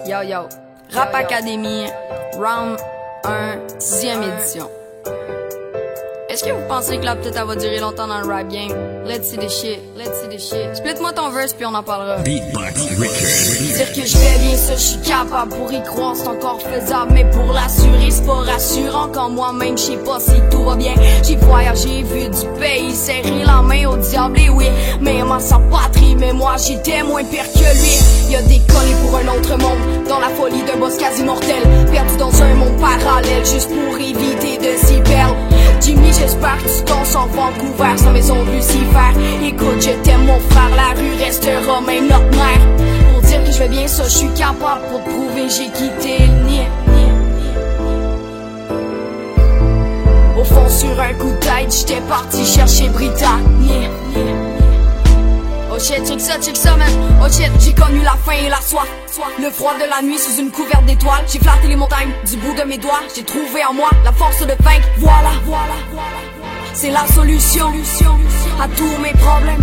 Yo yo, Rap Academy, round 1, 6e édition. Est-ce que vous pensez que la peut-être elle va durer longtemps dans le rap game? Let's see the shit, let's see the shit. Split-moi ton verse puis on en parlera. Beatbox Record. Dire que je vais bien, ça je suis capable. Pour y croire c'est encore faisable, mais pour l'assurer c'est pas rassurant. Quand moi-même je sais pas si tout va bien. J'ai voyagé, vu du pays, serré la main au diable et oui. Même à sa patrie, mais moi j'étais moins pire que lui. Y'a des collés pour un autre monde, dans la folie d'un boss quasi mortel, perdu dans un monde parallèle, juste pour éviter de s'y perdre. Jimmy, j'espère que tu t'en sors Vancouver sans maison de Lucifer. Écoute, je t'aime mon frère, la rue restera même notre mère. Pour dire que je vais bien, ça je suis capable. Pour te prouver, j'ai quitté le nid. Au fond, sur un coup de tête, j'étais parti chercher Britannique. Oh shit, check ça man. Oh shit, j'ai connu la faim et la soif. Le froid de la nuit sous une couverte d'étoiles. J'ai flatté les montagnes du bout de mes doigts. J'ai trouvé en moi la force de vaincre. Voilà, c'est la solution à tous mes problèmes.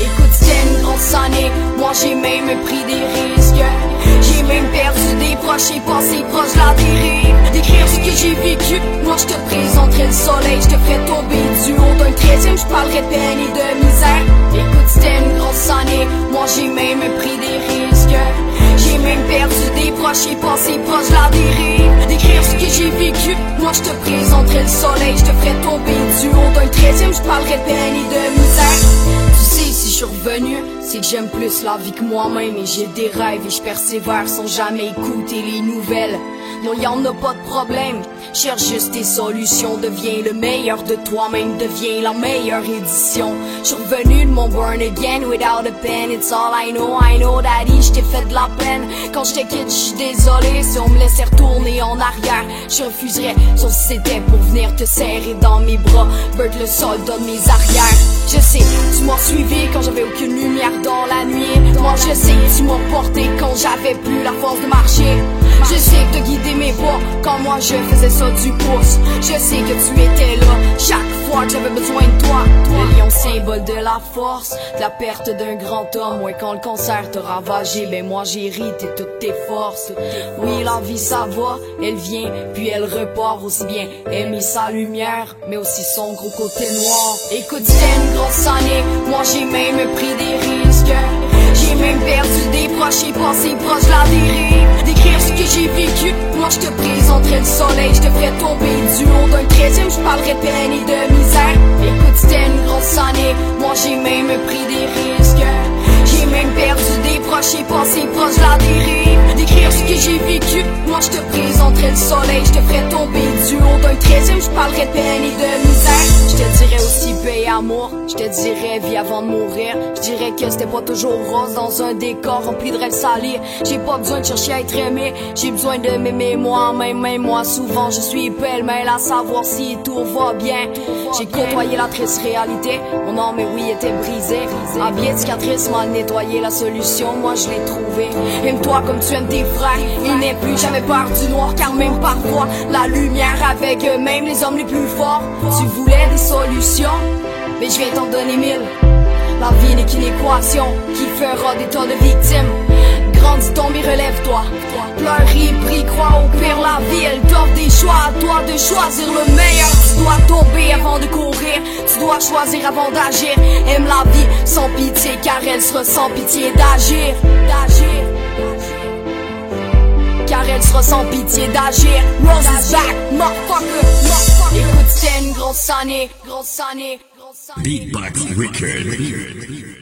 Écoute, c'était une grosse année. Moi j'ai même pris des risques. J'ai même perdu des proches et passé proche de la dérive. D'écrire ce que j'ai vécu, moi je te présenterai le soleil. Je te ferai tomber du haut d'un 13e. Je parlerai de peine et de misère. Écoute, c'était une grosse année. Moi j'ai même pris des risques. J'ai même perdu des proches et passé proche de la dérive. D'écrire ce que j'ai vécu, moi je te présenterai le soleil. Je te ferai tomber du haut d'un 13e. Je parlerai de peine et de misère. Si je suis revenu, c'est que j'aime plus la vie que moi-même. Et j'ai des rêves et je persévère sans jamais écouter les nouvelles. Non, y'en a pas de problème, cherche juste tes solutions. Deviens le meilleur de toi-même, deviens la meilleure édition. Je suis revenu de mon burn again without a pen. It's all I know daddy, j't'ai fait de la peine. Quand j'étais kid, j'suis désolé si on me laissait retourner en arrière. Je refuserais, sauf si c'était pour venir te serrer dans mes bras. Bert le soldat de mes arrières. Je sais, tu m'as suivi quand j'avais aucune lumière dans la nuit. Moi je sais, tu m'as porté quand j'avais plus la force de marcher. Je sais que t'as guidé mes pas quand moi je faisais ça du pouce. Je sais que tu étais là chaque fois que j'avais besoin de toi. Le lion symbole de la force, de la perte d'un grand homme. Ouais, quand le cancer t'a ravagé, ben moi j'ai hérité toutes tes forces. Oui, la vie ça va, elle vient puis elle repart. Aussi bien aimer sa lumière, mais aussi son gros côté noir. Écoute, c'était une grosse année, moi j'ai même pris des risques. J'ai même perdu des proches et passé proche de la dérive. D'écrire ce que j'ai vécu, moi je te présenterai le soleil. Je te ferai tomber du haut d'un 13e. Je parlerai de peine et de misère. Écoute, c'était une grosse année, moi j'ai même pris des risques. J'ai même perdu des proches et passé proche de la dérive. D'écrire ce que j'ai vécu, moi je te présenterai le soleil. Je te ferai tomber du haut d'un 13e. Je parlerai de peine et de misère. Je te dirais aussi paix et amour, je te dirais vie avant de mourir. Je dirais que c'était pas toujours rose dans un décor rempli de rêves salis. J'ai pas besoin de chercher à être aimé, j'ai besoin de m'aimer moi-même. Même moi souvent je suis pêle-mêle à savoir si tout va bien. J'ai côtoyé la triste réalité, mon âme et oui était brisée. À bien de cicatrices mal nettoyé, la solution moi je l'ai trouvée. Aime-toi comme tu aimes tes frères, il n'est plus jamais peur du noir. Car même parfois la lumière avec même les hommes les plus forts. Tu voulais des solutions, mais je viens t'en donner 1000. La vie n'est qu'une équation qui fera des tas de victimes. Grandis, tombe et relève-toi. Pleure et prie, crois au pire. La vie elle t'offre des choix, à toi de choisir le meilleur. Tu dois tomber avant de courir, tu dois choisir avant d'agir. Aime la vie sans pitié car elle sera sans pitié d'agir. Car elle sera sans pitié d'agir. Rose is back, motherfucker. Écoute, c'était une grosse année. Beatbox Record.